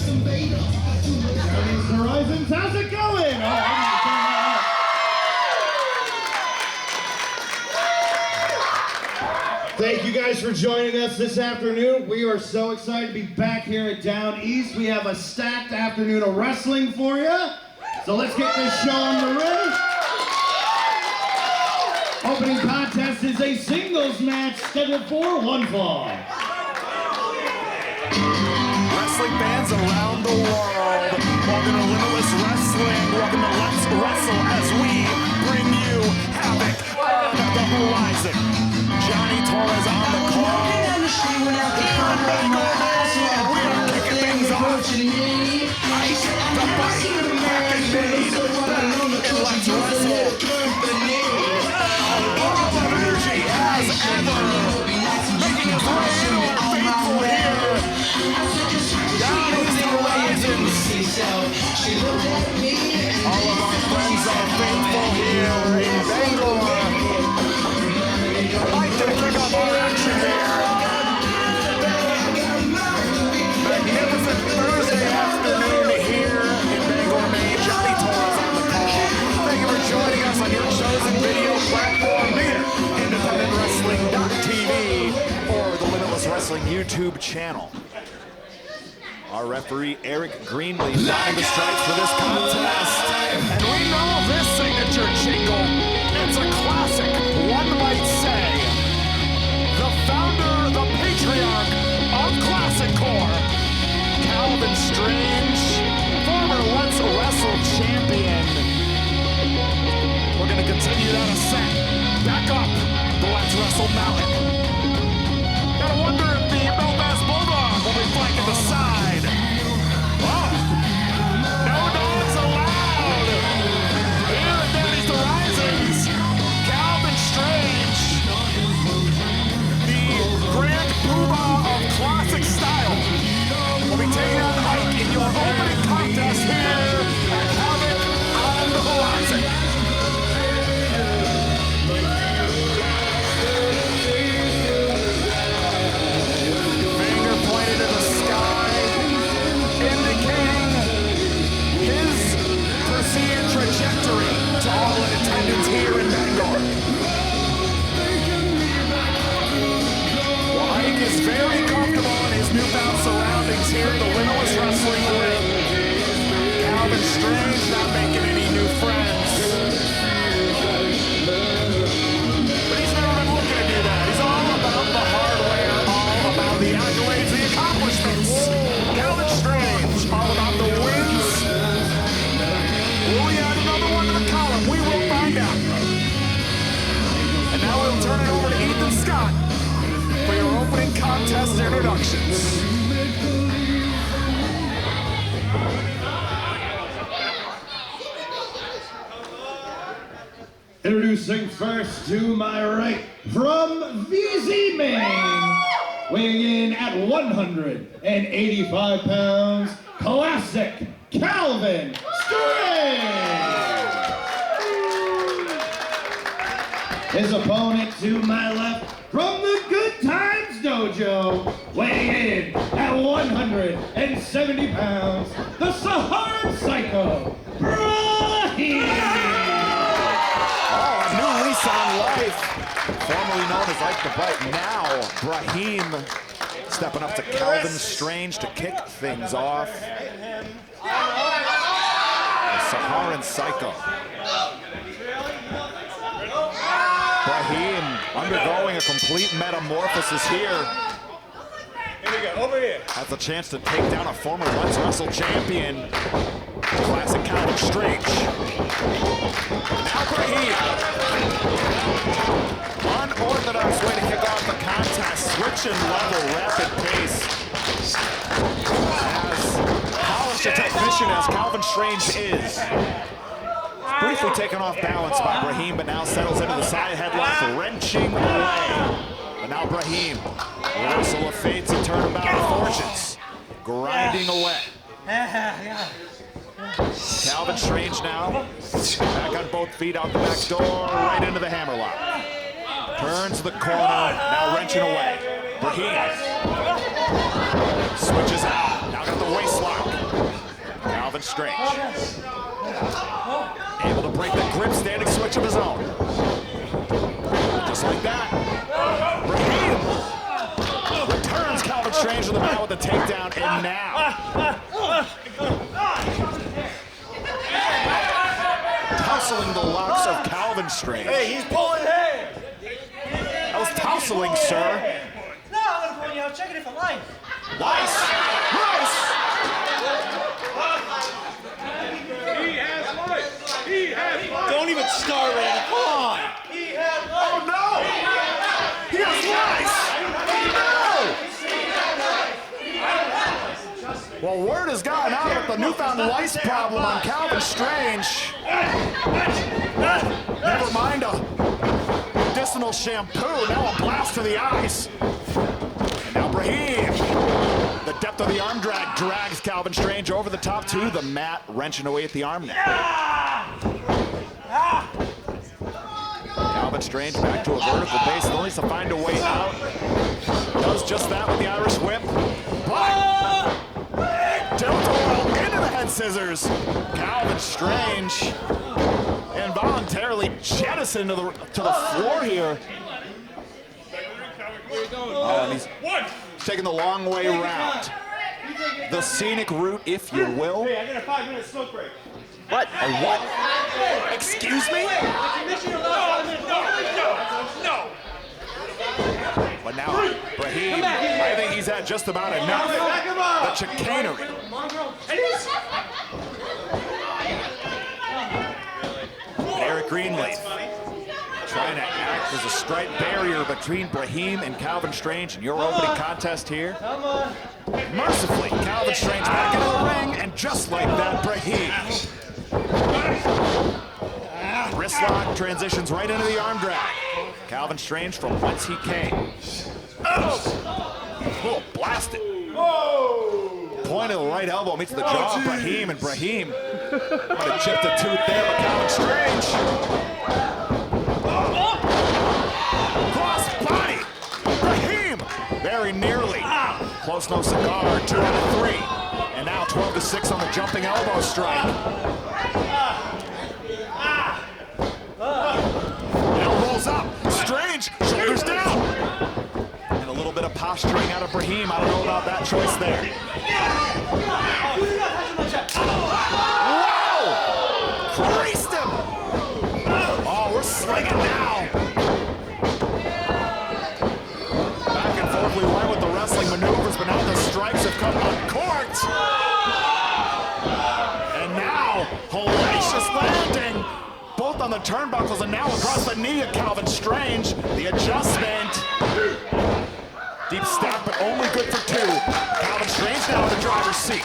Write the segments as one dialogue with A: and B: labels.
A: Downeast Horizons, how's it going? Oh, thank you guys for joining us this afternoon. We are so excited to be back here at Downeast. We have a stacked afternoon of wrestling for you. So let's get this show on the ring. Opening contest is a singles match scheduled for one fall.
B: Wrestling fans around the world, welcome to Limitless Wrestling, welcome to Let's Wrestle as we bring you Havoc on the horizon. Johnny Torres on the call. We are kicking things off. Ice, the fight, back and made, Let's Wrestle. Ball of energy as ever, making his way into our faithful here. Downeast Horizons. All of our friends are faithful here in Bangalore. I'd like to kick off our action here. Magnificent Thursday afternoon here in Bangor, Maine. Johnny Torres on the call. Thank you for joining us on your chosen video platform here, IndependentWrestling.tv or the Limitless Wrestling YouTube channel. Our referee, Eric Greenlee, donning the stripes for this contest. And we know this signature jingle. It's a classic, one might say. The founder, the patriarch of Classic Core, Kalvin Strange, former Let's Wrestle champion. We're going to continue that ascent. Back up the Let's Wrestle mountain. Gotta wonder if the Belfast Bulldog will be flanking the side. Oh, no dogs allowed. Here at Downeast Horizons, Kalvin Strange, the grand poobah of classic style, will be taking on the mic in your opening contest here at Havoc on the horizon. Trajectory to all in attendance here in Bangor. Well, Ike is very comfortable in his newfound surroundings here at the Limitless Wrestling ring. Kalvin Strange not making any new friends. But he's never been looking to do that. He's all about the hardware, all about the accolades, the accomplishments. Kalvin Strange, all about the wins. Will we add another one to the column? We will find out. And now we'll turn it over to Ethan Scott for your opening contest introductions.
A: Introducing first to my right, from VZ Maine, weighing in at 185 pounds, Classic Kalvin Strange. His opponent to my left, from the Good Times Dojo, weighing in at 170 pounds, the Saharan Psycho, Brahim.
B: Oh, a new lease on life. Formerly known as Like the Bite, now Brahim stepping up to Kalvin Strange to kick things off. The Saharan Psycho. Brahim undergoing a complete metamorphosis here.
C: Here we go, over here.
B: Has a chance to take down a former Let's Wrestle champion. Classic Kalvin Strange. Now Brahim. Unorthodox way to kick off the contest. Switching level, rapid pace. As polished a technician as Kalvin Strange is. Briefly taken off balance by Brahim, but now settles into the side headlock, wrenching away. But now Brahim, reversal of fates and turnabout of fortunes, grinding away. Kalvin Strange now, back on both feet, out the back door, right into the hammerlock. Turns the corner, now wrenching away. Brahim switches out, now got the waist lock. Calvin Strange. Able to break the grip, standing switch of his own. Just like that. Brahim returns Calvin Strange to the mat with a takedown, and now tussling the locks of Calvin Strange.
C: Hey, he's pulling hair.
B: That was tussling, sir.
D: No, I'm gonna pull you out. Check it for life.
B: Rice! Rice!
C: He has life. He has life.
D: Don't even start, Randy. Come on. He had
B: Oh no! He has lice! No! Well, word has gotten out about the newfound lice problem on Calvin Strange. Never mind a medicinal shampoo, now a blast to the eyes. And now Brahim. The depth of the arm drag drags Calvin Strange over the top to the mat, wrenching away at the arm neck. Calvin Strange back to a vertical base, and needs to find a way out. Does just that with the Irish whip. But Delta roll into the head scissors. Calvin Strange involuntarily jettisoned to the floor here. And he's taking the long way around. The scenic route, if you will.
C: Hey, I got a 5-minute smoke break.
B: What? A what? Excuse me?
C: No.
B: But now, Brahim, I think he's had just about enough. The chicanery. Eric Greenleaf trying to act as a stripe barrier between Brahim and Calvin Strange in your opening contest here. Mercifully, Calvin Strange back into the ring, and just like that, Brahim. Wrist lock transitions right into the arm drag. Calvin Strange from whence he came. Oh, blasted. Point of the right elbow meets the jaw of Brahim, and Brahim might have chipped a tooth there, but Calvin Strange. Cross body. Brahim very nearly. Close no cigar, 2 out of 3. And now 12-6 on the jumping elbow strike. Now rolls up. Strange, shoulders down. And a little bit of posturing out of Brahim. I don't know about that choice there. Wow! Creased him! Oh, we're slinging now. Back and forth we went with the wrestling maneuvers, but now the strikes have come uncorked. And now, hellacious landing. Both on the turnbuckles and now across the knee of Calvin Strange. The adjustment. Deep step, but only good for 2. Calvin Strange now in the driver's seat.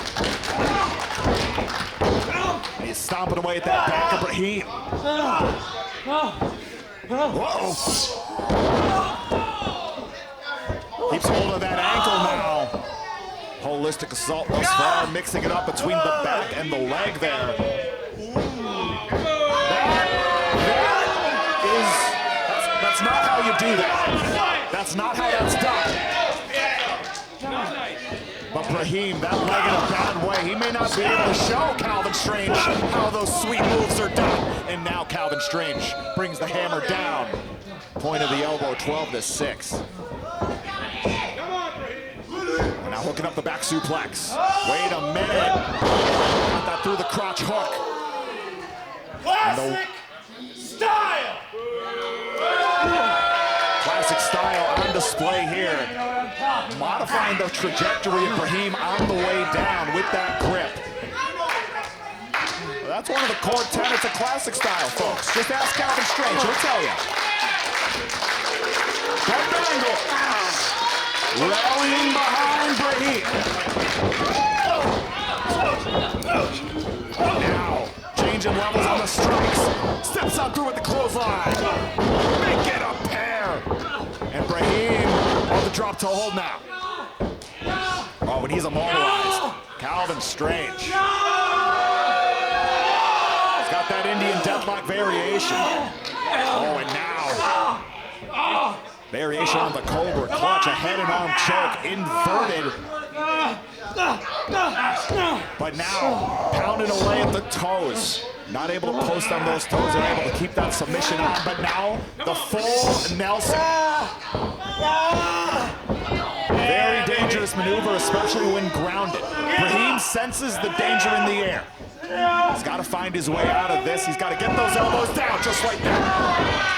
B: And he's stomping away at that back of Brahim. Whoa. Keeps hold of that ankle now. Holistic assault thus far, mixing it up between the back and the leg there. That's not how you do that. That's not how that's done. But Brahim, that leg in a bad way. He may not be able to show Calvin Strange how those sweet moves are done. And now Calvin Strange brings the hammer down. Point of the elbow, 12-6. And now hooking up the back suplex. Wait a minute. Got that through the crotch hook.
C: Classic style.
B: Classic style on display here. Modifying the trajectory of Brahim on the way down with that grip. Well, that's one of the core tenets of classic style, folks. Just ask Calvin Strange, he'll tell you. That angle. Rallying behind Brahim. Now, changing levels on the strikes. Steps out through with the clothesline. Make it a pair. And Brahim on the drop toe hold now. Oh, and he's immobilized. Calvin Strange. He's got that Indian deathlock variation. Oh, and now. Variation on the Cobra clutch, a head and arm choke, inverted. But now, pounding away at the toes. Not able to post on those toes and able to keep that submission on. But now, the full Nelson. Very dangerous maneuver, especially when grounded. Brahim senses the danger in the air. He's got to find his way out of this. He's got to get those elbows down just like that.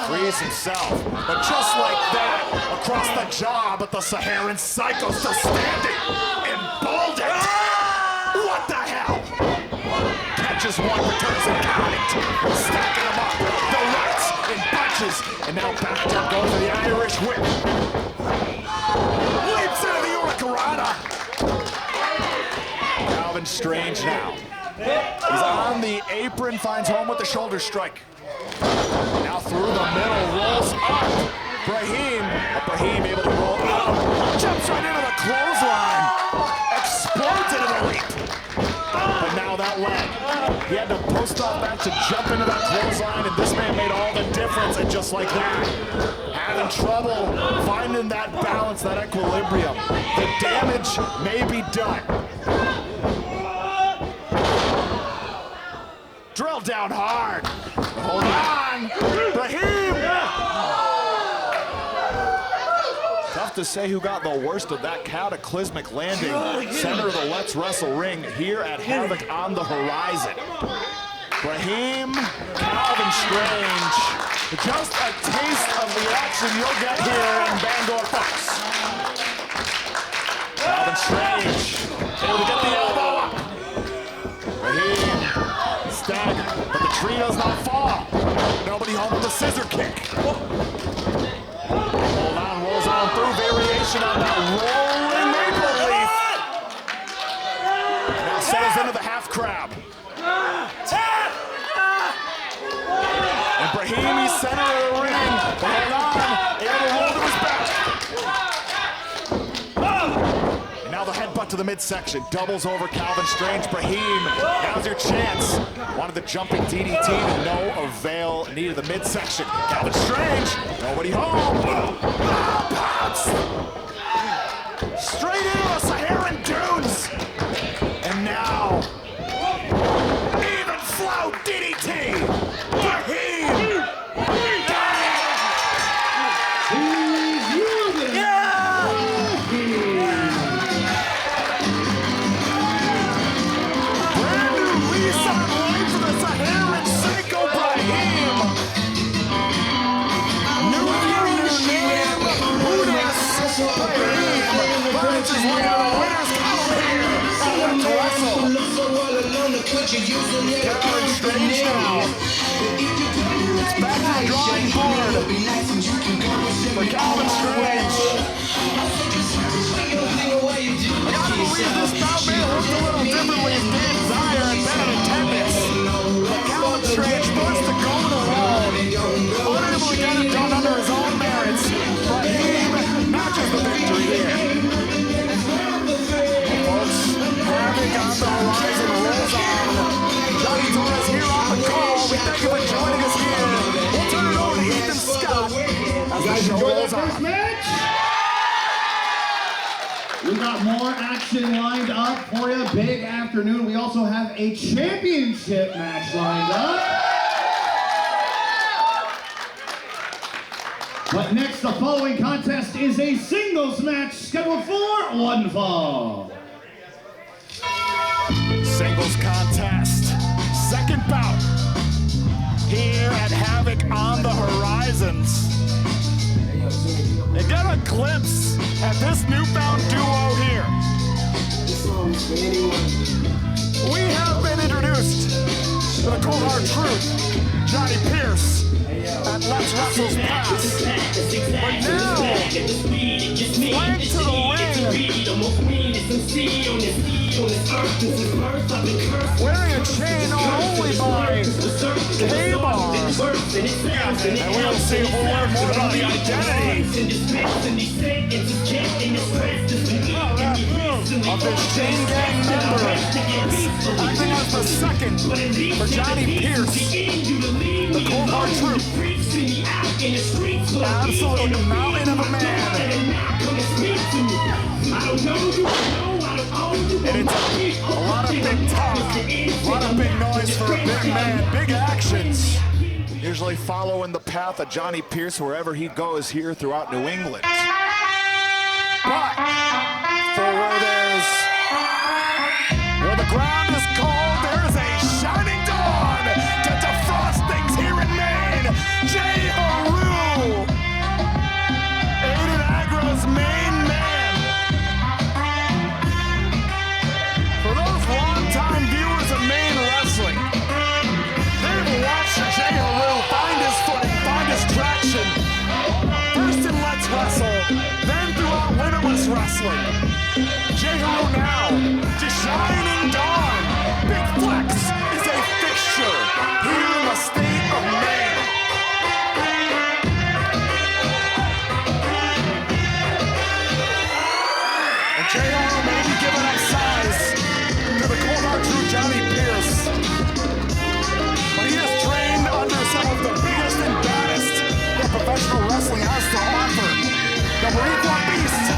B: Frees himself, but just like that, across the jaw, but the Saharan Psycho still standing, emboldened. What the hell? Catches one, returns and counting, stacking them up. The rights in bunches, and now back down goes to the Irish whip. Leaps into the Hurricanrana. Kalvin strange now. He's on the apron, finds home with the shoulder strike. Now through the middle, rolls up. Brahim, but Brahim able to roll out. Jumps right into the clothesline. Explodes into the leap. But now that leg, he had to post off that to jump into that clothesline, and this man made all the difference, and just like that, having trouble finding that balance, that equilibrium. The damage may be done. Drill down hard. Hold on. Brahim. Tough to say who got the worst of that cataclysmic landing. Center of the Let's Wrestle ring here at Havoc on the horizon. Brahim, Kalvin strange. Just a taste of the action you'll get here in Bangor Fox. Kalvin strange. Able to get the elbow up. Brahim. Stagger, but the tree does not fall. Nobody home with the scissor kick. Hold on, rolls on through, variation on that rolling maple leaf. Now settles into the half crab. And Brahim, center of the ring. Hold on, able to roll to his back. And now the headbutt to the midsection. Doubles over Kalvin strange. Brahim, now's your chance. Wanted the jumping DDT to no avail. Needed the midsection. Kalvin strange, nobody home. Pounce! Straight into the Saharan dunes. And now, even flow DDT. Brahim! Kalvin strange now. It's back to the drawing board for Kalvin strange. I gotta believe this bout may have looked a little differently if Dan Dyer had been in attendance. But Kalvin strange wants to go to alone. Unable to get it done under his own merits. But he matches the victory here. Folks, Havoc on the horizon rolls on. Johnny Torres here on the call. We thank you for joining us here. We'll turn it over to Ethan Scott as the show rolls on.
A: Match. We got more action lined up for you. Big afternoon. We also have a championship match lined up. But next, the following contest is a singles match scheduled for one fall.
B: Singles contest. Second bout here at Havoc on the horizons. And get a glimpse at this newfound duo here. We have been introduced to the Cold Hard Truth, Johnny Pierce, at Let's Wrestle's past. But now, flanked to the ring, wearing a chain only by K-Bar. And we'll see if we'll learn more about the identity of this chain gang member. Acting as the second for Johnny Pierce, the Cold Hard Truth. Absolute mountain of a man. And it's a lot of big talk, a lot of big noise for a big man, big actions. Usually following the path of Johnny Pierce wherever he goes here throughout New England. But for where the ground is cold, there is a shining dawn to defrost things here in Maine. J-Heru, Aiden Agro's main man. For those longtime viewers of Maine wrestling, they've watched J-Heru find his footing, find his traction. First in Let's Wrestle, then throughout Limitless Wrestling. J-Heru now, to shining dawn. Big Flex is a fixture here in the state of Maine. And J-Heru may be giving up size to the cold hard true Johnny Pierce. But he has trained under some of the biggest and baddest that professional wrestling has to offer. The Brewer Beast,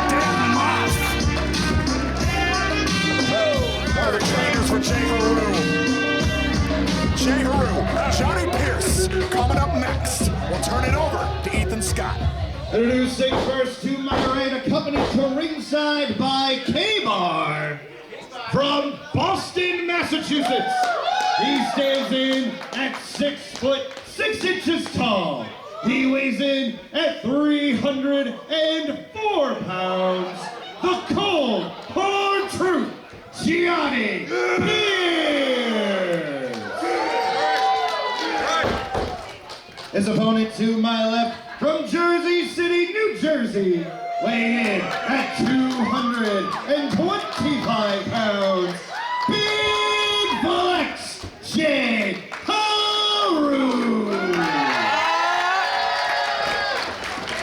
B: Dan Moss. One of the trainers for J-Heru. J-Heru, Johnny Pierce, coming up next. We'll turn it over to Ethan Scott.
A: Introducing first to my right, accompanied to ringside by K-Bar from Boston, Massachusetts. He stands in at 6'6" tall. He weighs in at 304 pounds. The cold, hard truth, Johnny Pierce. His opponent to my left, from Jersey City, New Jersey, weighing in at 225 pounds. Big Flex, J-Heru.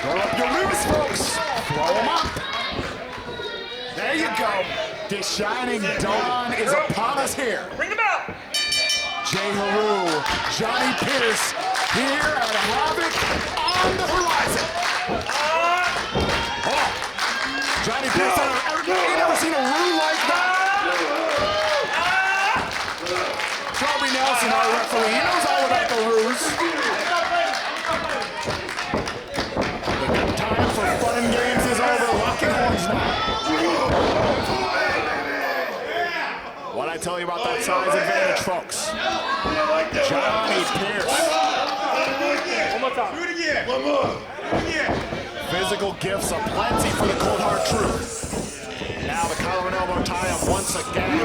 B: Throw up your moves, folks. Throw them up. There you go. The shining dawn is upon us here.
D: Bring him out!
B: J-Heru, Johnny Pierce, here at Havoc on the horizon. Oh, Johnny Pierce, you never seen a Roo like that? Stormy Nelson, our referee, he knows all about the Roos. The time for fun and games is over. Locking horns now. What I tell you about that size advantage, folks? Johnny Pierce.
C: One more time. Do it again. One more. Do it again.
B: Physical gifts aplenty for the cold hard truth. Now the collar and elbow tie-up once again.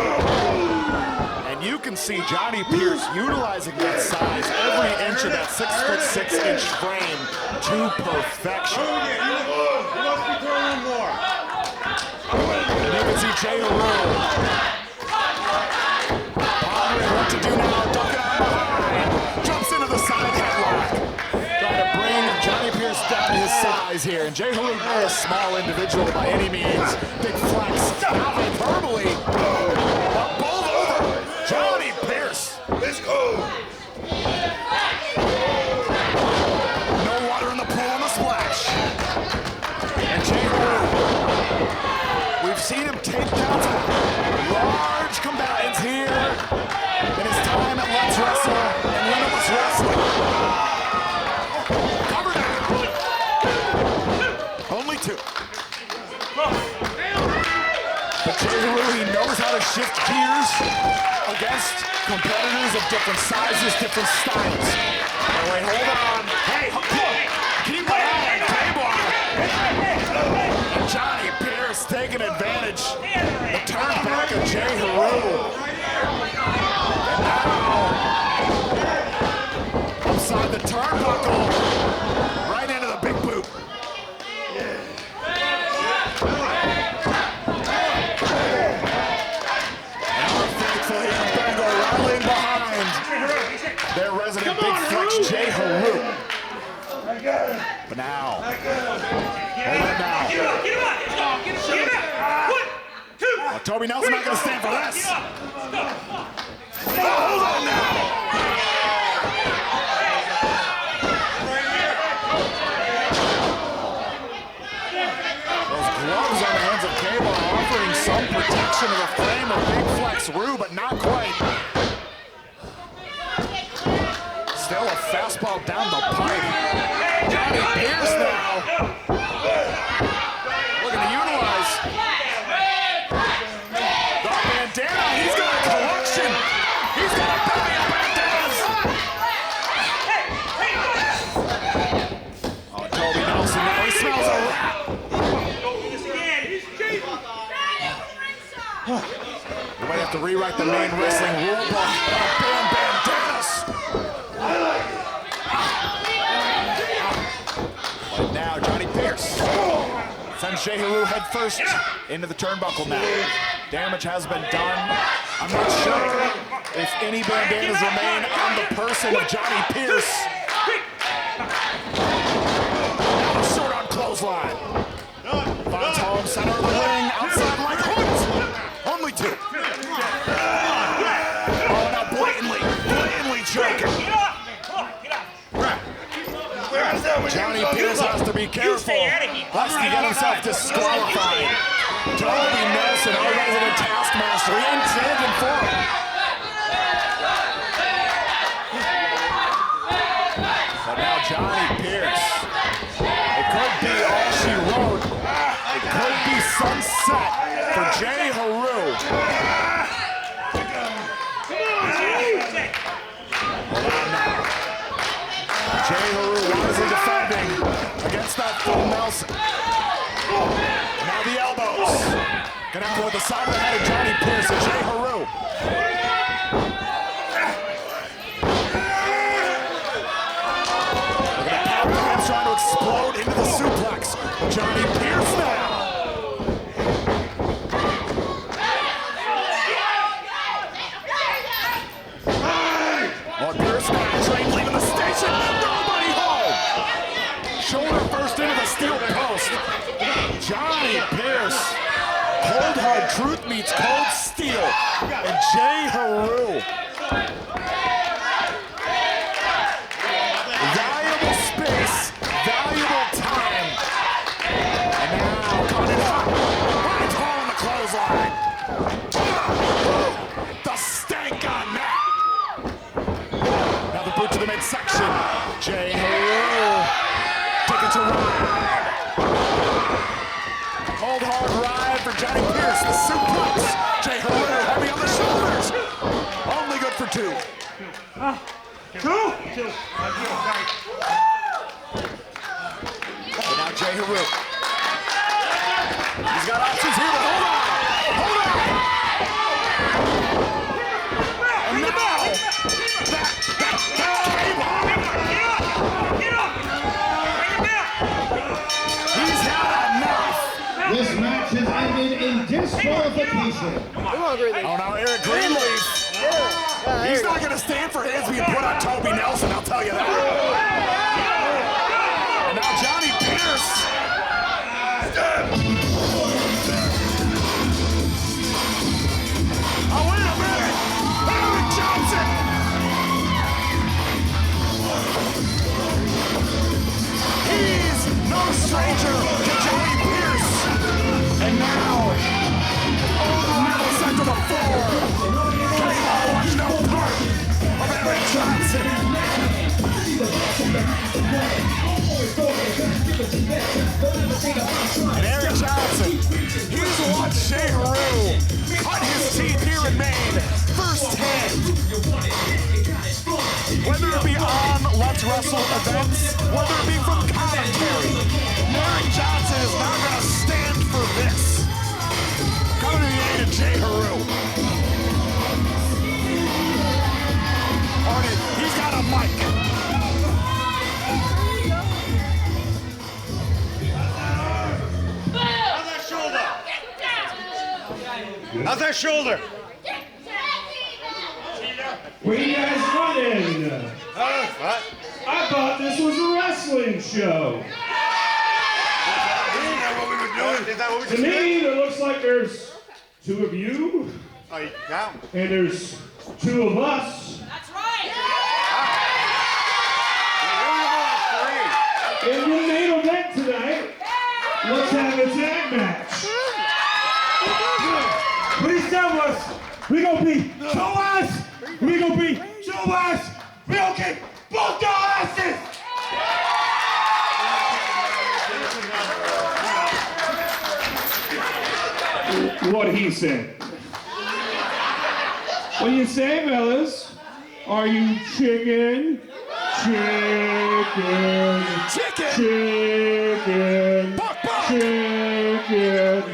B: And you can see Johnny Pierce utilizing that size, every inch of that 6'6" frame to perfection.
C: You must be throwing more.
B: And you can see J-Heru pondering what to do now, ducking on behind, jumps into the side headlock. Trying to bring Johnny Pierce down to his size here. And J-Heru is not a small individual by any means. Big Flex, hyperbole, but bowled over. Johnny Pierce.
C: Let's go.
B: No water in the pool on the splash. And J-Heru, we've seen him take down some large combatants here in his time at Let's Wrestle and Limitless Wrestling. Cover now. Only two. But J-Heru, he knows how to shift gears against competitors of different sizes, different styles. Oh, wait, hold on. Hey, keep my eye on K-Bar. Johnny Pierce taking advantage. The turn back of J-Heru. And now, upside the turnbuckle, right into the big boot. And our faithful here in Bengal rallying behind their resident Big Flex J-Heru. But now, hold it now.
D: Get him out! Get him out! 1, 2.
B: Toby Nelson not going to stand for this. Hold on now. Those gloves on the hands of K-Bar offering some protection to the frame of Big Flex Rue, but not quite. Still a fastball down the pipe. Johnny Pierce now. Looking to utilize the bandana. He's got a collection. He's got a billion bandanas. Oh, Toby Nelson now. He smells a rat. We might have to rewrite the main wrestling rule book. Ban bandanas. But now Johnny Pierce sends J-Heru head first into the turnbuckle now. Damage has been done. I'm not sure if any bandanas remain on the person of Johnny Pierce. Now a short on clothesline. Finds home, center of the ring, outside like hooks. Only two. Oh, now blatantly choking. Johnny Pierce has to be careful, lest he get himself disqualified. Toby Nelson, our resident taskmaster, intended for it. But now Johnny Pierce, it could be all she wrote. It could be sunset for J-Heru. J-Heru wisely defending against that full Nelson. Now the elbows. Connected with the side of the head of Johnny Pierce and J-Heru. Look at that Kalvin trying to explode into the suplex. Johnny Pierce now. Oh, Pierce now train leaving the station. Nobody home. Shoulder first into the steel post. Johnny Pierce. Cold hard truth meets cold steel. And J-Heru. Valuable space. Valuable time. And now coming it up. Right home the clothesline. The stank on that. Now the boot to the midsection. J-Heru. Take it to ride. Cold hard ride for Johnny Pierce. The suplex. J-Heru heavy on the shoulders. Only good for two.
D: Two.
B: And now J-Heru. He's got options here, but hold on. Hold on. And now, that he's had enough.
A: This match has ended in disqualification.
B: Oh, now Eric Greenleaf. He's not going to stand for hands being put on Toby Nelson, I'll tell you that. And now Johnny Pierce. Oh, wait a minute. Eric Johnson. He's no stranger to Johnny Pierce. And now, Metal sent to the floor. K.O. was no part of Eric Johnson. And Eric Johnson, he's watched J-Heru cut his teeth here in Maine firsthand. Whether it be on Let's Wrestle events, whether it be from commentary, Eric Johnson is not going to stand for this. Coming to the aid of J-Heru. He's got a mic.
C: How's that shoulder?
E: Where you guys running?
C: What?
E: I thought this was a wrestling show.
C: Isn't that what we were doing? Is that what we
E: To
C: just did?
E: me, it looks like there's two of you,
C: Oh, you count.
E: and there's two of us.
D: That's right.
E: In the main event tonight, let's have a tag match. these devils, we gonna be two us. We gonna be two us. We gonna kick both your asses. What he said. What do you say, fellas? Are you chicken? Chicken.
B: Chicken.
E: Chicken.
B: Buck, buck.
E: Chicken.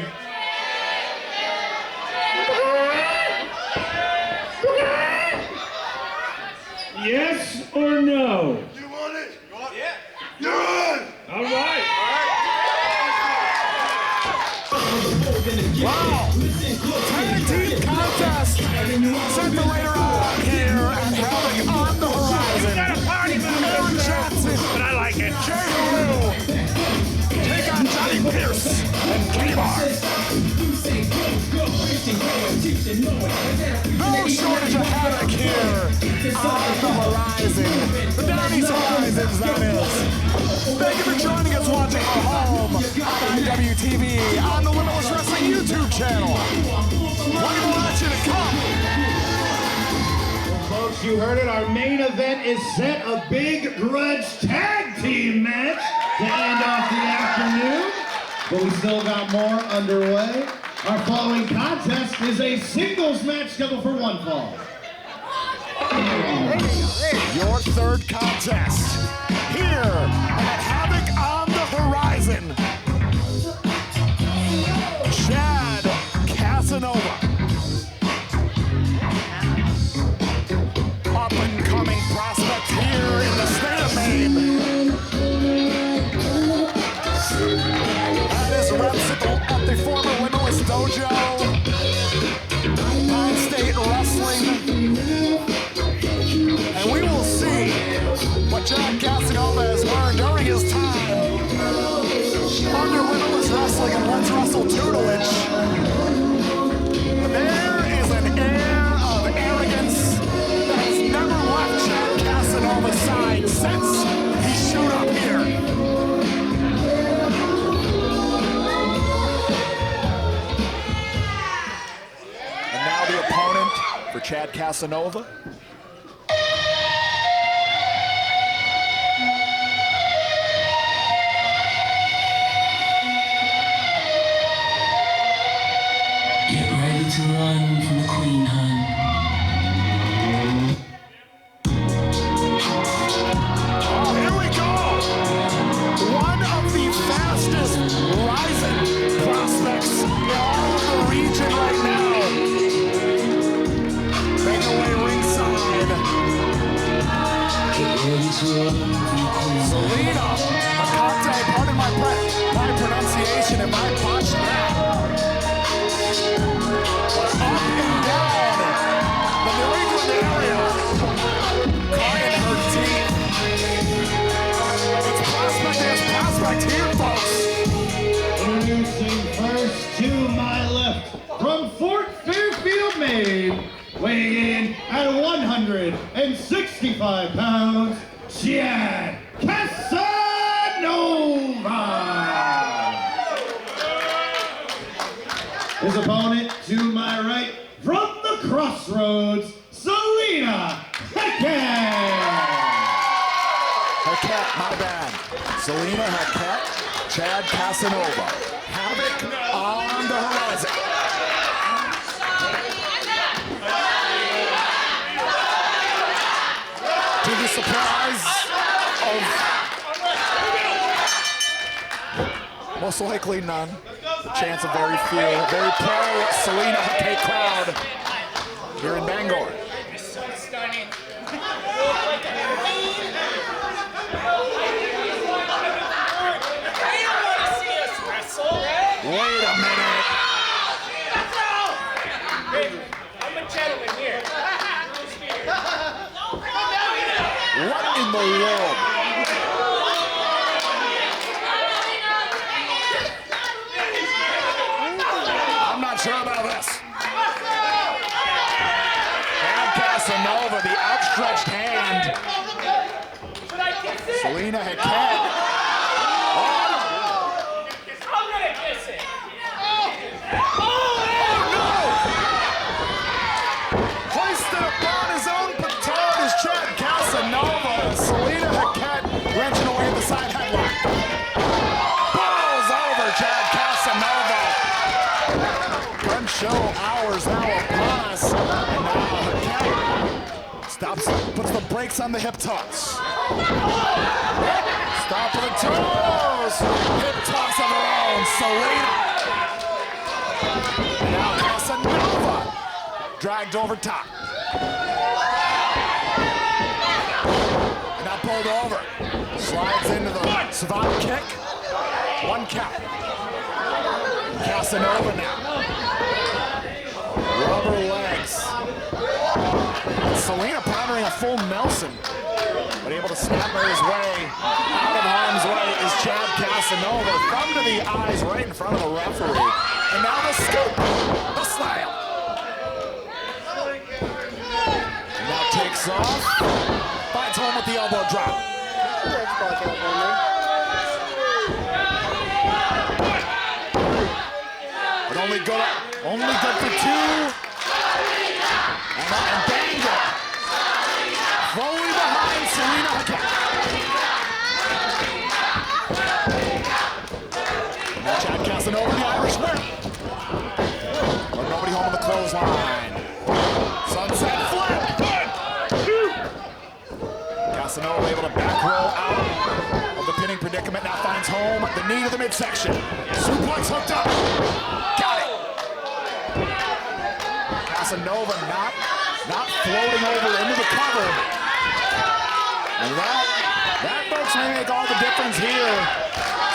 E: Yes or no?
C: You want it?
D: Yeah.
C: You're on.
E: All right.
B: Wow! Tag team contest set for later on here at Havoc on the horizon.
D: Got a party
B: Aaron Johnson,
D: but I like it.
B: J-Heru, take on Johnny Pierce and Klebar. No shortage of Havoc here on the horizon. The Downeast horizons, that is. Thank you for joining us watching our home on IWTV on the Limitless Wrestling YouTube channel. Plenty more action to come.
A: Folks, you heard it. Our main event is set. A big grudge tag team match to end off the afternoon. But we still got more underway. Our following contest is a singles match scheduled for one fall.
B: Your third contest here at Havoc on the horizon. Chad Casanova, up and coming prospect here in the state of Maine. That is Wrestle at the former Limitless Dojo, Pine State Wrestling. And we will see what Chad Casanova has learned during his time under Limitless Wrestling and Let's Wrestle tutelage. There is an air of arrogance that has never left Chad Casanova's side since he showed up here. And now the opponent for Chad Casanova.
F: Get ready to run from the queen, hun.
B: Oh, here we go! One of the fastest rising prospects in all of the region right now. Make away ringside.
F: Get ready to run from the queen, hun.
B: Selena, Hekate, pardon my pronunciation if I botched that. But up and down the New England area, crying her teeth. It's prospect here, folks.
A: Introducing first to my left, from Fort Fairfield, Maine, weighing in at 165 pounds, Chad Casanova. His opponent to my right, from the Crossroads, Selena
B: Hekate, my bad. Selena Hekate, Chad Casanova. Havoc on the horizon. To the surprise of most likely none. Chance of very few. Very pro Selena Hekate crowd here in Bangor.
D: So stunning.
B: Wait a minute.
D: I'm a gentleman here.
B: What in the world? I'm not sure about this. Chad Casanova, the outstretched hand. Selena Hekate. Oh,
D: I'm gonna kiss it.
B: no! show hours now upon us. And now Hekate stops, puts the brakes on the hip toss. Stop for the toes. Hip toss of her own. Selena. And now Casanova dragged over top. And now pulled over. Slides into the savant kick. 1 count. Casanova now. Rubber legs. Selena pondering a full Nelson, but able to snap his way out of harm's way is Chad Casanova. Thumb to the eyes right in front of the referee. And now the scoop, the slam. And now takes off, finds home with the elbow drop. But only good for 2. And Banga. Fully behind Selena Hekate. Now Chad Casanova, the Irish whip. But nobody home on the clothesline. Sunset flip. Casanova able to back roll out of the pinning predicament. Now finds home at the knee to the midsection. Suplex hooked up. Got it. Casanova not floating over into the cover. And that folks may make all the difference here.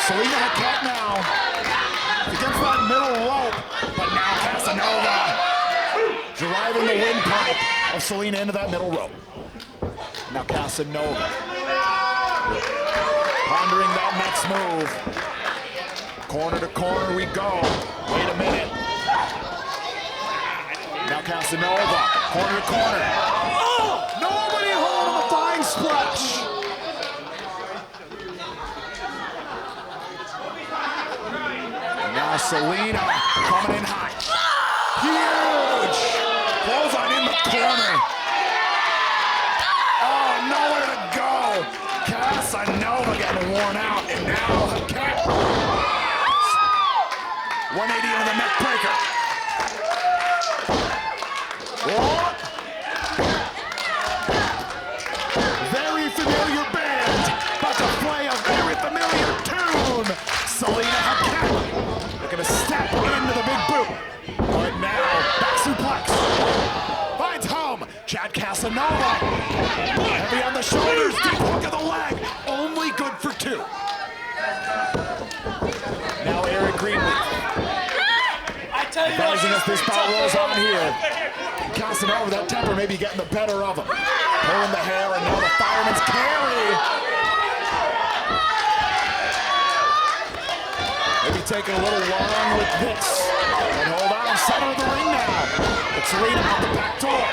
B: Selena Hekate now against that middle rope, but now Casanova driving the windpipe of Selena into that middle rope. Now Casanova pondering that next move. Corner to corner we go. Wait a minute. Now Casanova, corner to corner. Oh! Nobody home on the flying splash. And now Selena coming in high. Huge! Clothesline in the corner. Oh, nowhere to go. Casanova getting worn out, and now Hekate. 180 on the neck breaker. What? Very familiar band, about to play a very familiar tune. Selena Hekate looking to step into the big boot. But now, back suplex. Finds home. Chad Casanova. Heavy on the shoulders, deep hook of the leg. Only good for 2. Now Eric Greenleaf. Advising us this bout rolls on here. Casanova, that temper may be getting the better of him. Pulling the hair, and now the fireman's carry. Maybe taking a little long with this. And hold on, center of the ring now. It's Selena out the back door.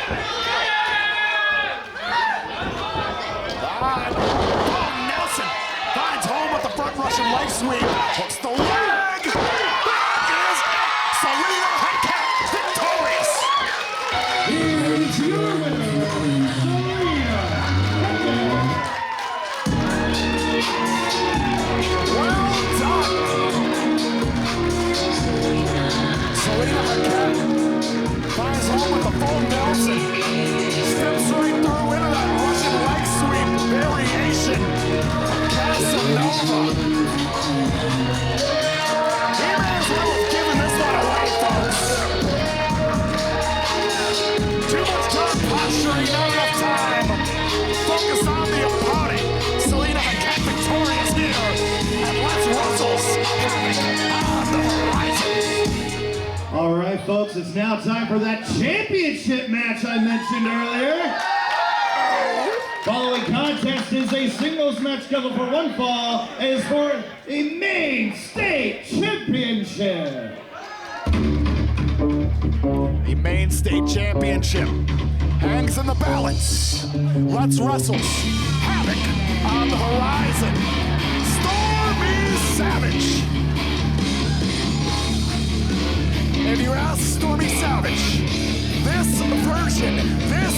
B: Oh, Nelson finds home with the front Russian leg sweep. Hooks the leg. That is Selena Hekate victorious.
A: Here's your winner, Selena
B: Well done. Selena Hekate finds home with the full Nelson. Steps right through into that Russian leg sweep variation. Casanova. He may as well have given this one away, folks. Too much time posturing, not enough time. Focus on the opponent. Selena Hekate victorious here. And let's Wrestle's Havoc on the horizon.
A: All right, folks, it's now time for that championship match I mentioned earlier. Following contest is a singles match scheduled for 1 fall and is for a main state championship.
B: The main state championship hangs in the balance. Let's Wrestle's Havoc on the horizon. Stormy Savage. If you ask Stormy Savage, this version, this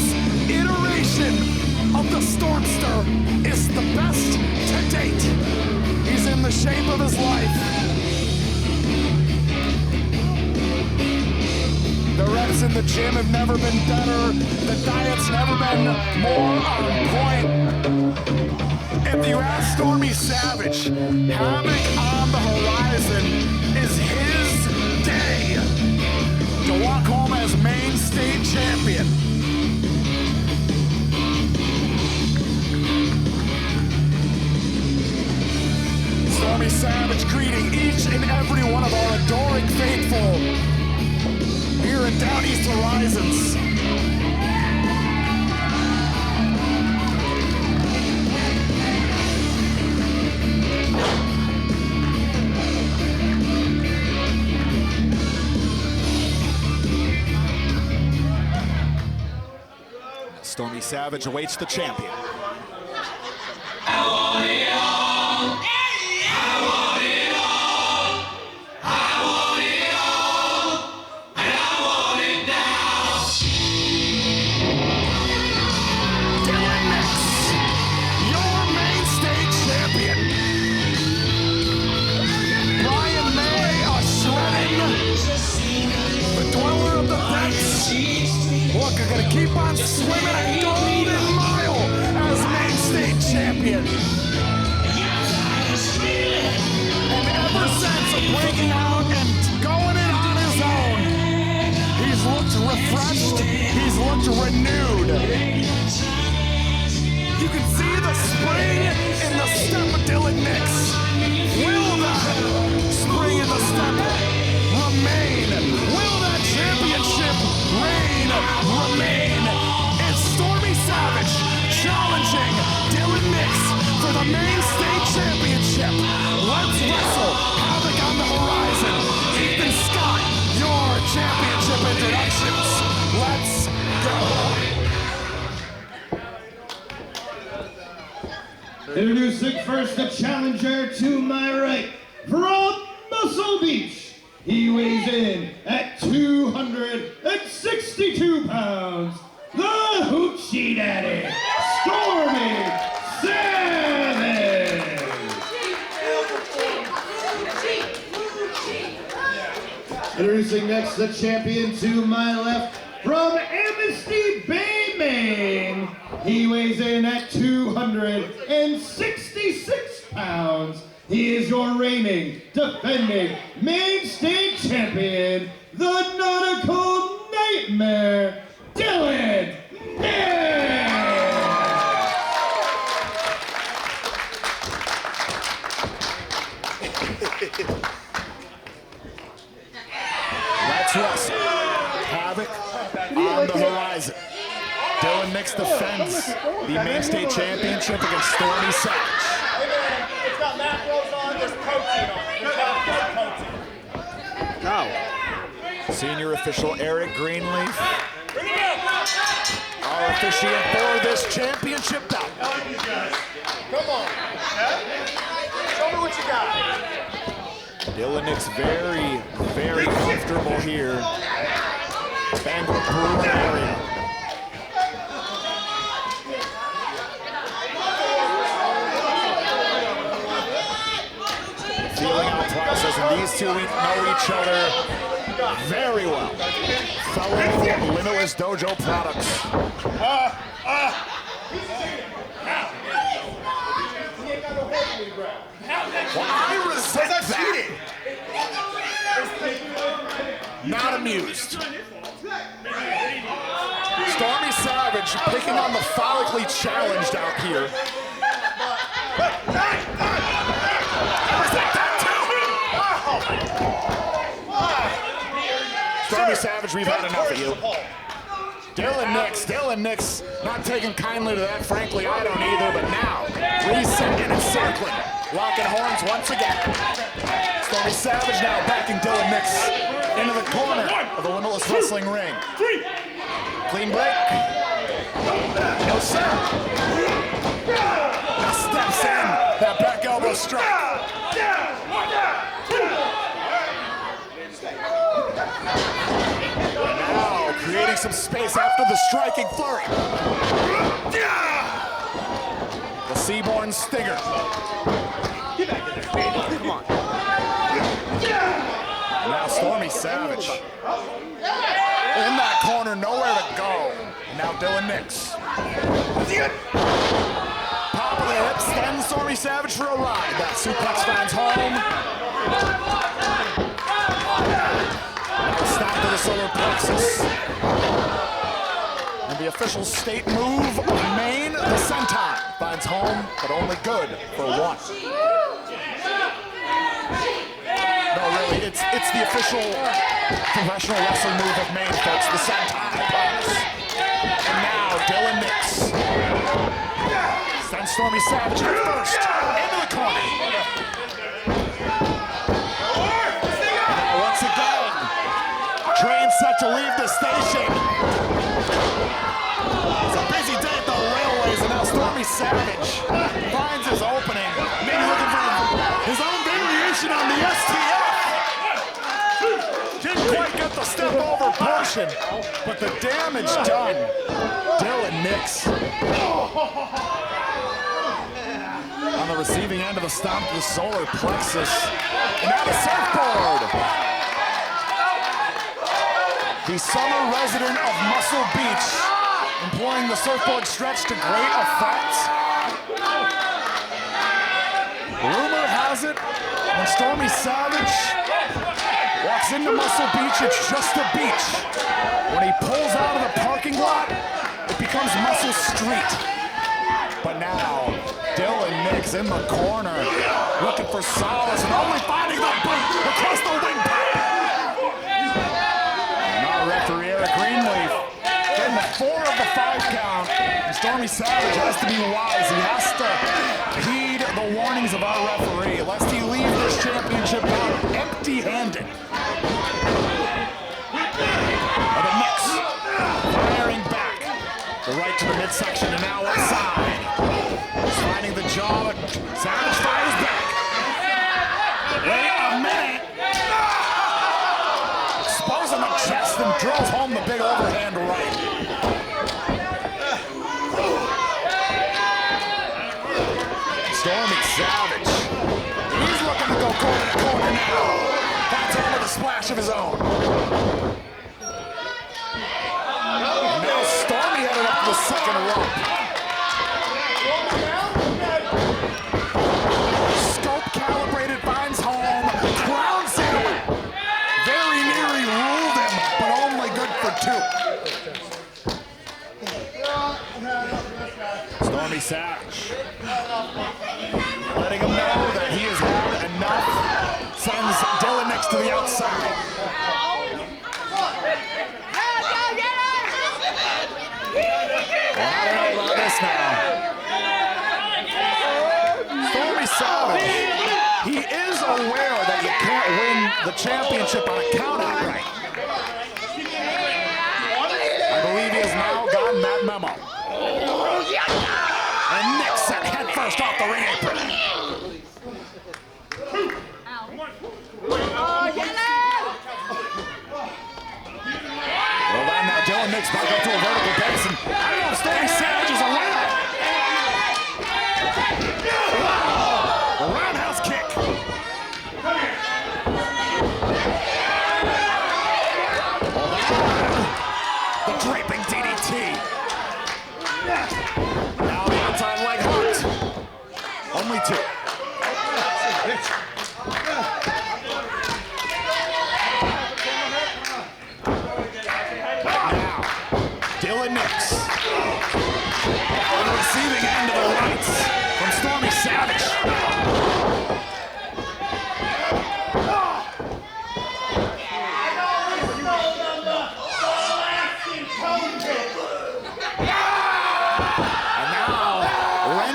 B: iteration of the Stormster is the best to date. He's in the shape of his life. workouts in the gym have never been better. The diet's never been more on point. If you ask Stormy Savage, Havoc on the horizon is his day to walk home as main state champion. Stormy Savage greeting each and every one of our adoring faithful here in Downeast Horizons. Stormy Savage awaits the champion. Look, are gonna keep on swimming a golden mile as main state champion. And ever since breaking out and going it on his own, he's looked refreshed, he's looked renewed. You can see the spring in the step of Dylan Nix. Will that spring in the step remain? Will that championship reign remain? It's Stormy Savage challenging Dylan Nix for the main state championship. Let's wrestle. Havoc on the horizon. Ethan Scott, your championship introductions. Let's go.
A: Introducing first the challenger to my right, from Muscle Beach. He weighs in at 262 pounds, the Hoochie Daddy, Stormy Savage. Introducing next the champion to my left, from Amnesty Bay, Maine. He weighs in at 266 pounds. He is your reigning, defending, main state champion, the Nautical Nightmare, Dylan Nix!
B: Let's wrestle. Havoc on the horizon. Dylan Nix defends the main state championship against Stormy Savage.
C: It's got macros on, there's protein on it. There's got protein.
B: Now, senior official Eric Greenleaf, our officiant for this championship bout.
C: Come on. Show me what you got.
B: Dylan Nix very, very comfortable here. Bangor Brewer area. Feeling out process, and these two know each other very well. Fellow Limitless Dojo products. Well, I resent that. Not amused. Stormy Savage picking on the phallically challenged out here. Stormy Savage, we've had enough of you. Dylan Nix, not taking kindly to that, frankly, I don't either, but now, resetting and encircling, locking horns once again. Stormy Savage now backing Dylan Nix into the corner of the Limitless Wrestling ring. Clean break. No sir. Now steps in, that back elbow strike. Now creating some space after the striking flurry. The Seaborn Stinger. Come on. Now Stormy Savage in that corner, nowhere to go. Now Dylan Nix. Pop of the hips, then Stormy Savage for a ride. That suplex finds home. Stop to the solar plexus. And the official state move of Maine, the senton, finds home, but only good for one. No, really, it's the official professional wrestling move of Maine, folks, the senton, I promise. And now, Dylan Nix. Sends Stormy Savage head first, into the corner. Now, once again, train set to leave the station. It's a busy day at the railways, and now Stormy Savage finds his opening. Maybe looking for his own variation on the STF. Didn't quite get the step over portion, but the damage done. Dylan Nix on the receiving end of the stomp to the solar plexus. And now the surfboard. The summer resident of Muscle Beach, employing the surfboard stretch to great effect. Rumor has it, when Stormy Savage walks into Muscle Beach, it's just a beach. When he pulls out of the parking lot, it becomes Muscle Street. But now, Dylan Nix in the corner, looking for solace and only finding the boot across the windpipe. Now referee Eric Greenleaf getting the 4 of the 5 count. And Stormy Savage has to be wise. He has to heed the warnings of our referee, lest he leave this championshut bout empty-handed. And the Nix firing back. The right to the midsection and now outside. Finding the jaw, but Savage fires back. Wait a minute. Exposing the chest and drills home the big overhand right. Stormy Savage. He's looking to go corner to corner now. Finds home with a splash of his own. And now Stormy headed up the second rope. Scope calibrated, finds home, crowns him. Very near he ruled him, but only good for 2. Stormy Savage. Letting him know that he has had enough. Sends Dylan Nix to the outside. Well, I don't know about this now. Stormy Savage, he is aware that you can't win the championship on a count-out right. I believe he has now gotten that memo. And Nix set head first off the ring apron. Well, then now Dylan Nix back up to a vertical base, and I don't know if Stormy Savage is aware. The roundhouse kick. The draping DDT. Now the outside leg hooked. Only 2. Now, Dylan Nix. On the receiving end of the rights from Stormy Savage.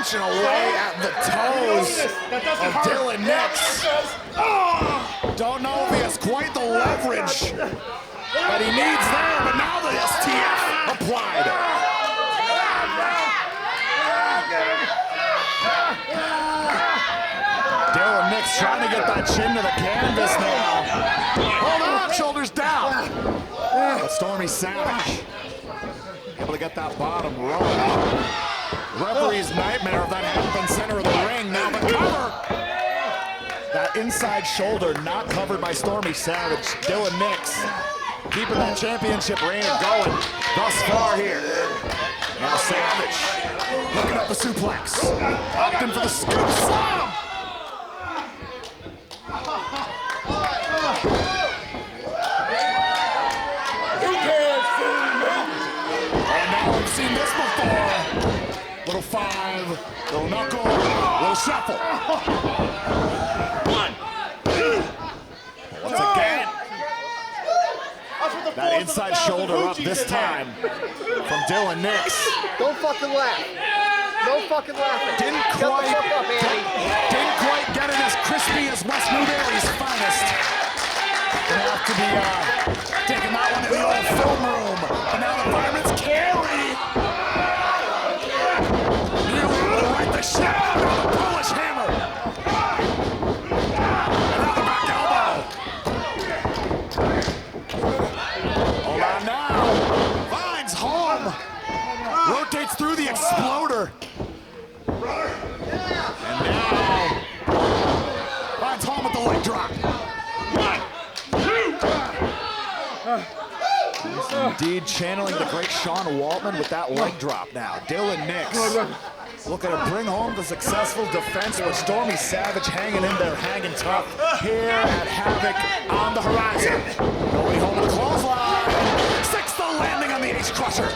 B: Away at the toes of Dylan Nix. Don't know if he has quite the leverage that he needs there, but now the STF applied. Dylan Nix trying to get that chin to the canvas now. Hold on, shoulders down. But Stormy Savage able to get that bottom row up. Referee's nightmare of that half center of the ring. Now the cover. That inside shoulder not covered by Stormy Savage. Dylan Nix keeping that championship reign going thus far here. Now Savage looking up the suplex. Opting for the scoop slam. And now we've seen this before. Little five, little knuckle, little shuffle.
D: One, two.
B: Once again, that inside shoulder up this time from Dylan Nix.
C: Don't fucking laugh. No fucking laughing.
B: Didn't
C: Shut the
B: quite
C: fuck up, Andy.
B: get it as crispy as West Newberry's finest. Gonna have to be taking that one to the old film room. And now the fireman's carry. Nearly right the shot out of the Polish hammer. And now the back elbow. Hold on now. Finds home. Rotates through the exploder. And now finds home with the leg drop. He's indeed channeling the great Sean Waltman with that leg drop now. Dylan Nix looking to bring home the successful defense with Stormy Savage hanging in there, hanging tough here at Havoc on the horizon. Nobody home with the clothesline. Six the landing on the Ace Crusher.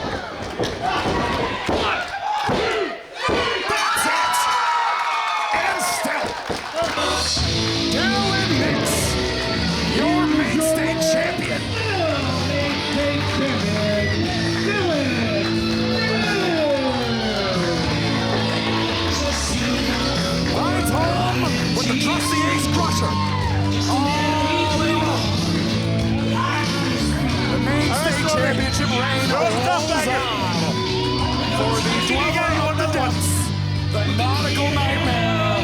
B: That's it. And still, Dylan Nix, your mainstay champion. Right home with the trusty Ace Crusher. All in all. The mainstay championship reign rolls on for the dweller of the depths, the nautical nightmare,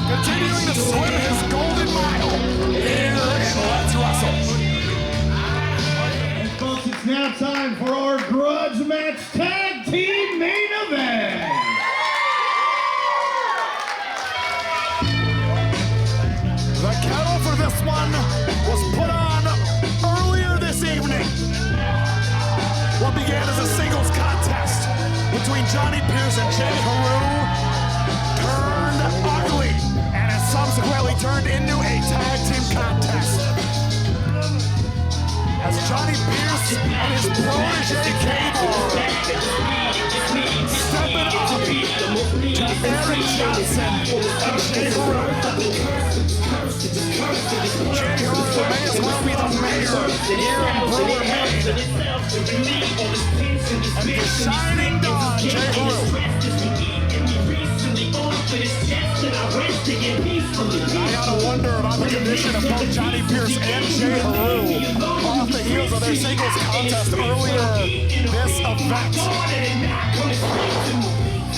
B: continuing to swim his golden mile here in Let's Wrestle.
A: And folks, it's now time for our grudge match tag team main event.
B: The kettle for this one was put on earlier this evening. What began as a singles contest between Johnny Pierce and J-Heru turned ugly and has subsequently turned into a tag team contest. As Johnny Pierce and his protege Cable stepping up to Eric Johnson and J-Heru. J-Heru may as well be the mayor here in Brewer, Maine. And the shining dawn, J-Heru. I gotta wonder about the condition of both Johnny Pierce and J-Heru off the heels of their singles contest earlier this event.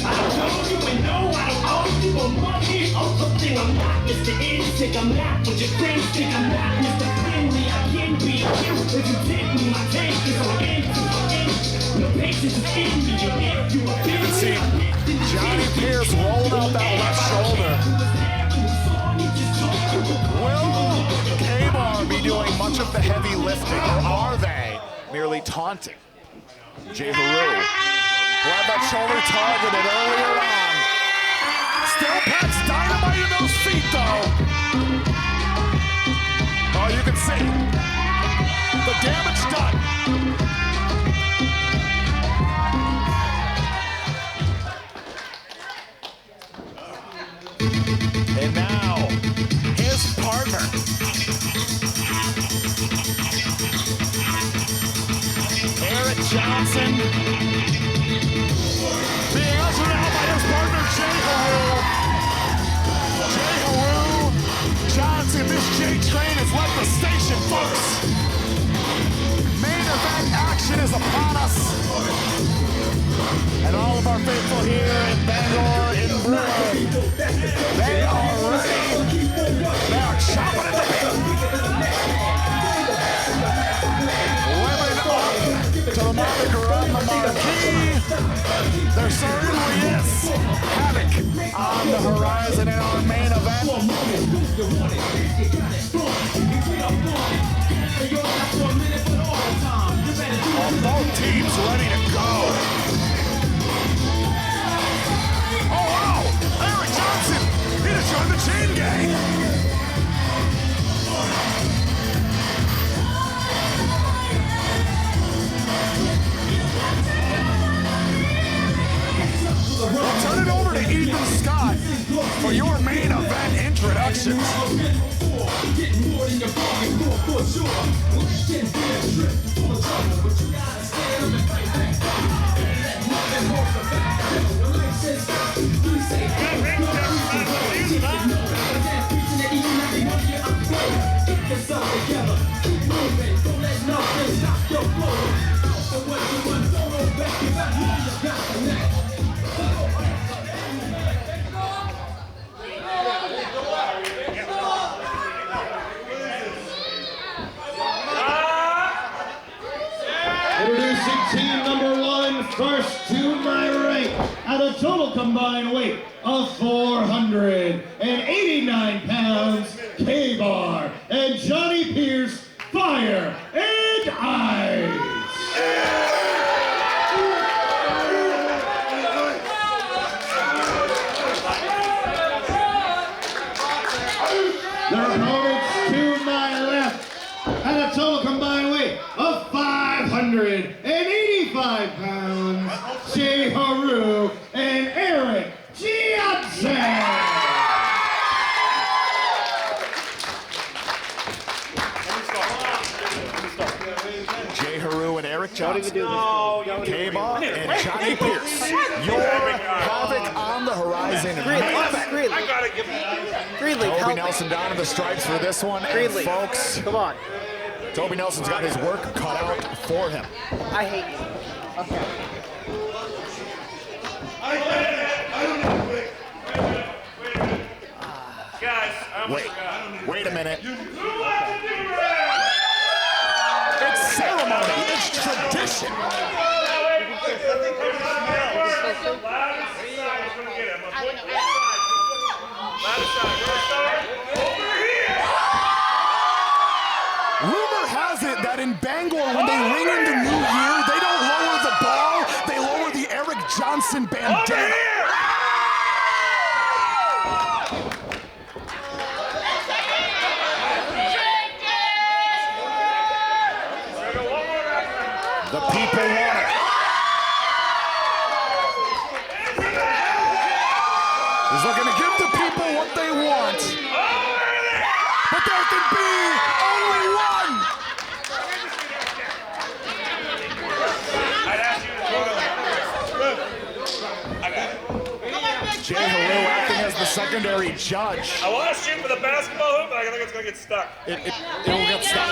F: I don't know you and no, I don't owe you a money or something. I'm not Mr. Instinct, I'm not what your friends think. I'm not Mr. Friendly, I can be you. If you take me, my tank is on empty. No patience is in me, if you are
B: You can see Johnny Pierce rolling out that left shoulder. Will K-Bar be doing much of the heavy lifting, or are they merely taunting J-Heru, who had that shoulder targeted earlier on? Still packs dynamite in those feet, though. Oh, you can see the damage done. And now, his partner. Eric Johnson being ushered out by his partner, J-Heru. J-Heru Johnson, this J-Train has left the station, folks. Main event action is upon us. And all of our faithful here in Bangor, in Brewer, they are ready. They are chopping at the bit. Women up to the moniker on the marquee. There certainly is Havoc on the horizon in our main event. Both teams ready to go. Oh, wow! Eric Johnson! He just joined the chain gang! We'll turn it over to Ethan Scott for your main event introductions.
A: Introducing team number 1, first to my right, at a total combined weight of 489 pounds, K-Bar and Johnny Pierce, Fire and Ice. Their opponents to my left, at a total combined weight of 585 pounds, J-Heru and Eric Johnson.
B: J-Heru and Eric Johnson. K-Bar and Johnny Pierce. Your Havoc on the horizon. Toby Nelson down to the stripes for this one. And folks,
C: Come on.
B: Toby Nelson's got his work cut out for him.
C: I hate you. Okay.
B: Wait a minute. It's ceremony. It's tradition. Rumor has it that in Bangor, when they ring into New Year, they don't lower the ball, they lower the Eric Johnson bandana. The people want it. He's looking to give the people what they want. But there can be only one. J-Heru acting as the secondary judge.
D: I want to shoot for the basketball hoop, but I think it's going to get stuck.
B: It will get stuck.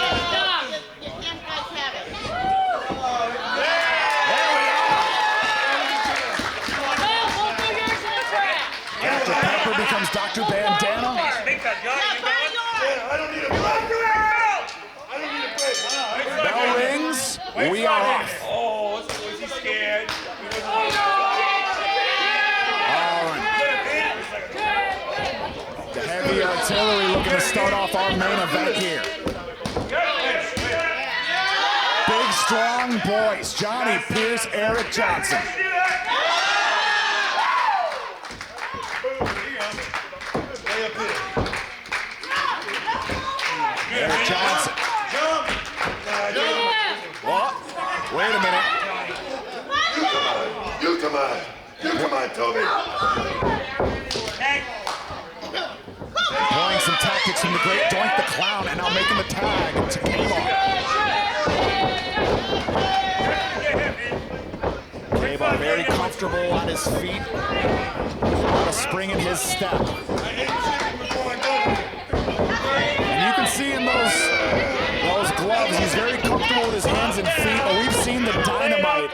B: Dr. Pepper becomes Dr. Bandana.
D: Make that guy.
C: I don't need a break. I don't need a break.
B: Bell rings. We are off.
D: Oh, was he scared?
B: The heavy artillery looking to start off our main event here. Big, strong boys. Johnny Pierce, Eric Johnson. Eric Johnson. What? Wait a minute.
C: You come on, Toby.
B: Employing some tactics from the great Doink the Clown and now making the tag to K-Bar. K-Bar very comfortable on his feet. A spring in his step. And you can see in those gloves, he's very comfortable with his hands and feet, but we've seen the dynamite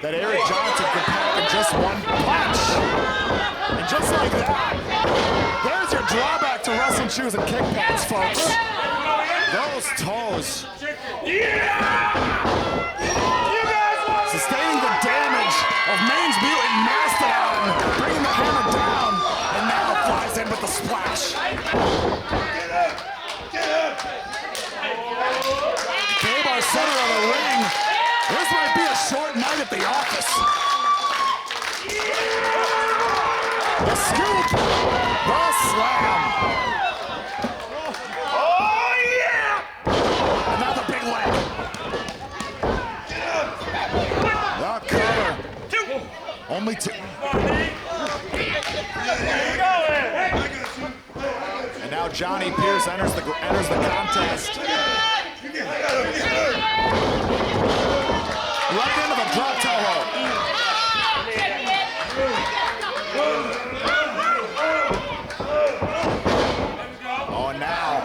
B: that Eric Johnson can pack in just one punch. And just like that, there's your drawback to wrestling shoes and kick pads, folks. Those toes. Sustaining the damage of Maine's mutant Mastodon, bringing the hammer down, and now flies in with the splash. K-Bar center of the ring. This might short night at the office. The scoop, the slam.
D: Oh, yeah!
B: Another big leg. The cover. Only two. And now Johnny Pierce enters the contest. Right into the drop toe hold. Oh, and now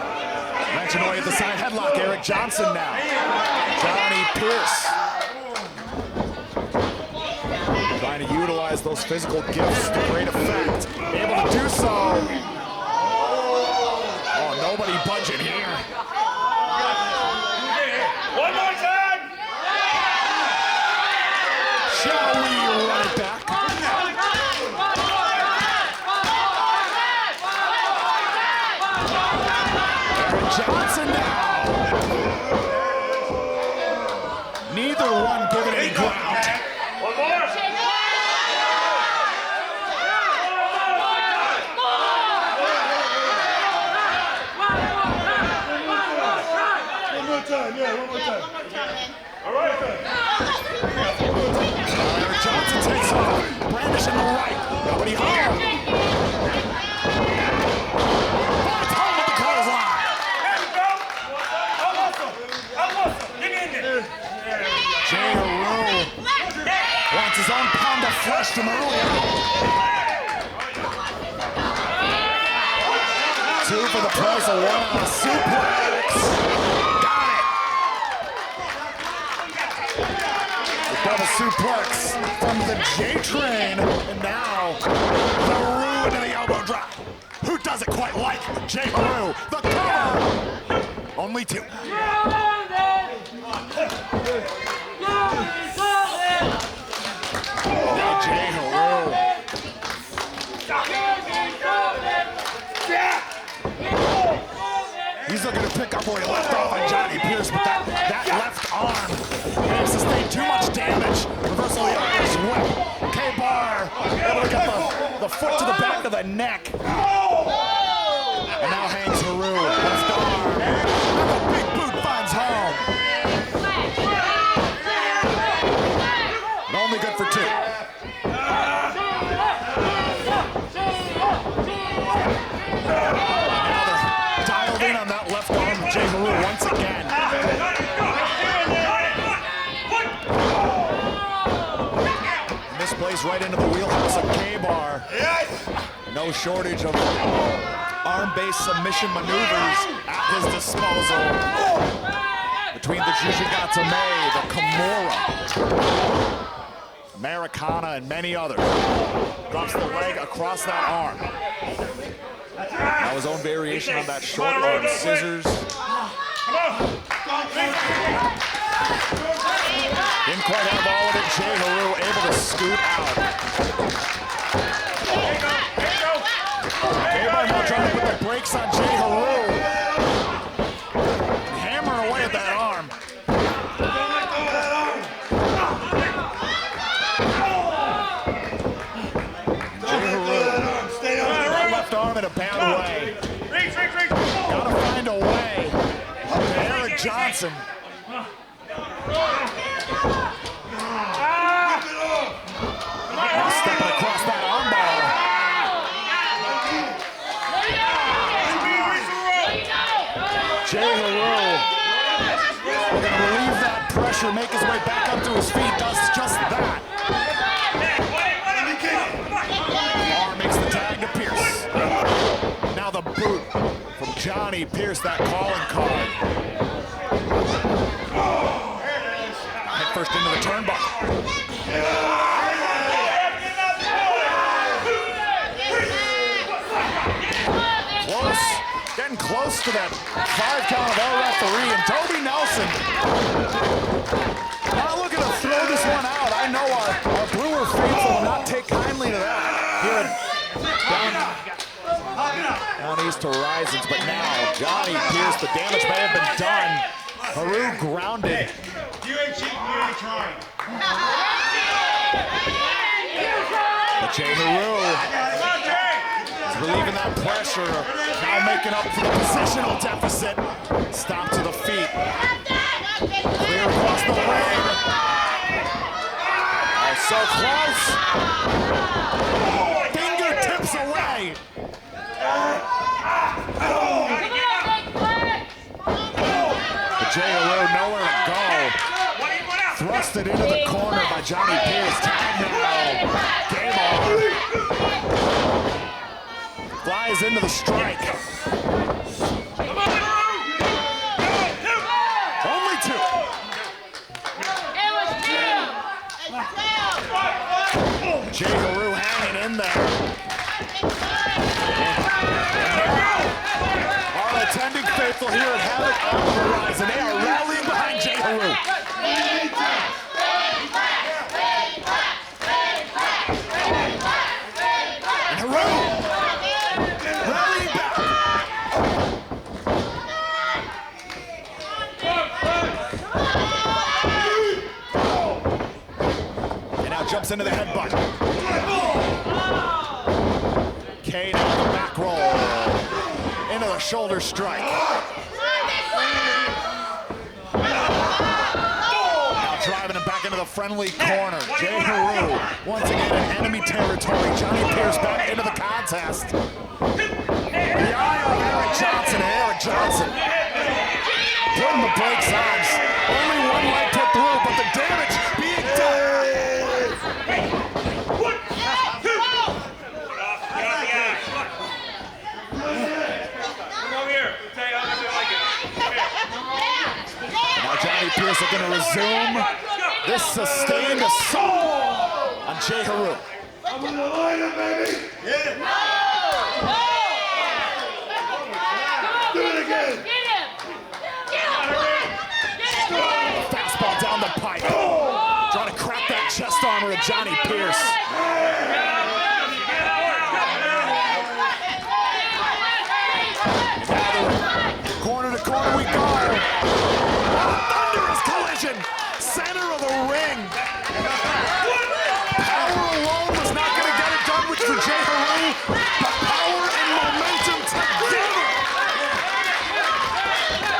B: wrenching away at the side headlock. Eric Johnson now. Johnny Pierce trying to utilize those physical gifts to great effect. Able to do so. Oh, nobody budging here.
D: One more time!
B: Shall we run it back? Eric Johnson now. Neither one giving any ground.
D: One more!
E: One more time, yeah, one more time.
D: All right.
B: Eric Johnson takes off. Brandish in the right. Nobody home. Fourth home with the clothesline.
D: There we go. Almost. Get in there.
B: J-Heru wants his own pound of flesh from earlier. Two for the price of one on a suplex. Got it. The double suplex from the J-Train. And now the Ru into the elbow drop. Who does it quite like J-Heru? The cover. Only two. Now J-Heru. He's looking to pick up where he left off on Johnny Pierce, but that left arm may have sustained too much damage. Reversal of the Irish whip. K-Bar able to get the foot to the back of the neck. And now hangs Heru. Left arm. And the big boot finds home. And only good for two. Dialed in on that left arm of J-Heru once again. This plays right into the wheelhouse of K-Bar. No shortage of arm-based submission maneuvers at his disposal. Between the Jujigatame, the Kimura, Americana, and many others. Drops the leg across that arm. Now his own variation on that short arm scissors. Didn't quite have all of it. J-Heru able to scoot out. K-Bar now trying to put the brakes on J-Heru. Hammering away at that arm. Arm in a bad way. Gotta find a way. To Eric Johnson. Now stepping across that armbar. J-Heru gonna relieve that pressure, make his way back up to his feet, does just that. Arm makes the tag to Pierce. Now the boot from Johnny Pierce, that calling card. Head first into the turnbuckle. Close, getting close to that 5 count of our referee, and Toby Nelson not looking to throw this one out. I know our Brewer faithful will not take kindly to that here down east horizons, but now Johnny Pierce, the damage may have been done. Heru grounded.
E: You ain't cheating, you ain't trying.
B: But J-Heru is relieving that pressure. Now making up for the positional deficit. Stop to the feet. Clear across the ring. Oh, so close. Fingertips away. But J-Heru nowhere to go. Thrusted into the corner by Johnny Pierce. Tag now. Flies into the strike. Only two. J-Heru hanging in there. Our attending faithful here at Havoc on the horizon. They are rallying behind J-Heru. And Heru rallying back. And now jumps into the headbutt. K now the back roll. Into the shoulder strike. Now driving him back into the friendly corner. J-Heru once again in enemy territory. Johnny Pierce back into the contest. The eye of Eric Johnson. Eric Johnson putting the brakes on. Only one leg put through, but the damage being done. Johnny Pierce are going to resume this sustained assault on J-Heru.
E: I'm in the lineup, baby. Yeah. Do it again.
B: Fastball down the pipe. Trying to crack that chest armor of Johnny Pierce. Corner to corner we go. Thunderous collision, center of the ring. Power alone was not going to get it done with J-Heru, but power and momentum together.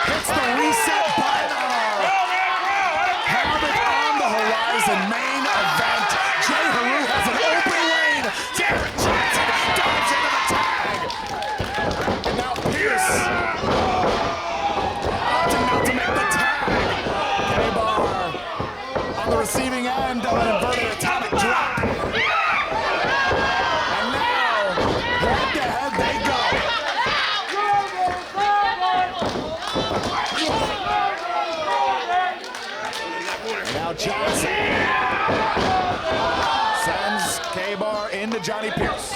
B: Hits the reset button. Havoc on the horizon, main event. J-Heru has an open lane. Eric Johnson dives into the tag. And now Pierce. Not to make the tag. K-Bar on the receiving end of an inverted atomic drop. And now, head to head they go. And now Johnson sends K-Bar into Johnny Pierce.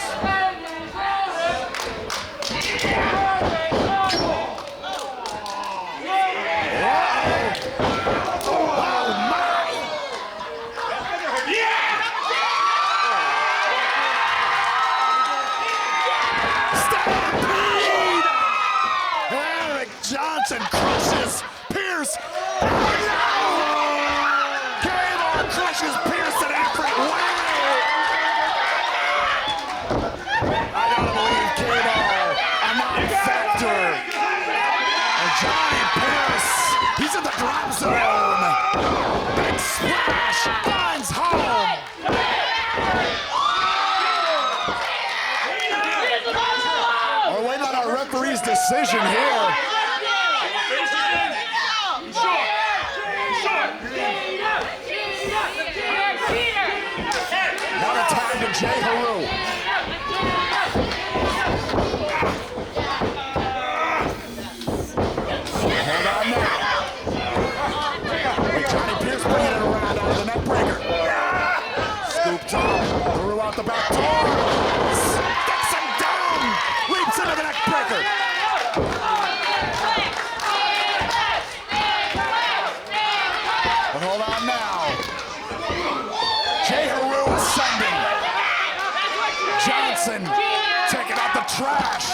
B: Johnson crushes Pierce. Oh, no! K-Bar crushes Pierce in every way. I gotta believe K-Bar, a non-factor. And Johnny Pierce, he's in the drop zone. Big splash, finds home. We're waiting on our referee's decision here. Not a tag to J-Heru. Hold on now. Johnny Pierce bringing it around out of the net breaker. Scoop top, threw out the back door. Sticks him down. Leaps into the neck breaker. But hold on now. J-Heru ascending. Johnson taking out the trash.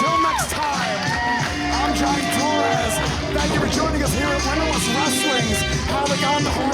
B: Until next time, I'm Johnny Torres. Thank you for joining us here at Limitless Wrestling's Havoc on the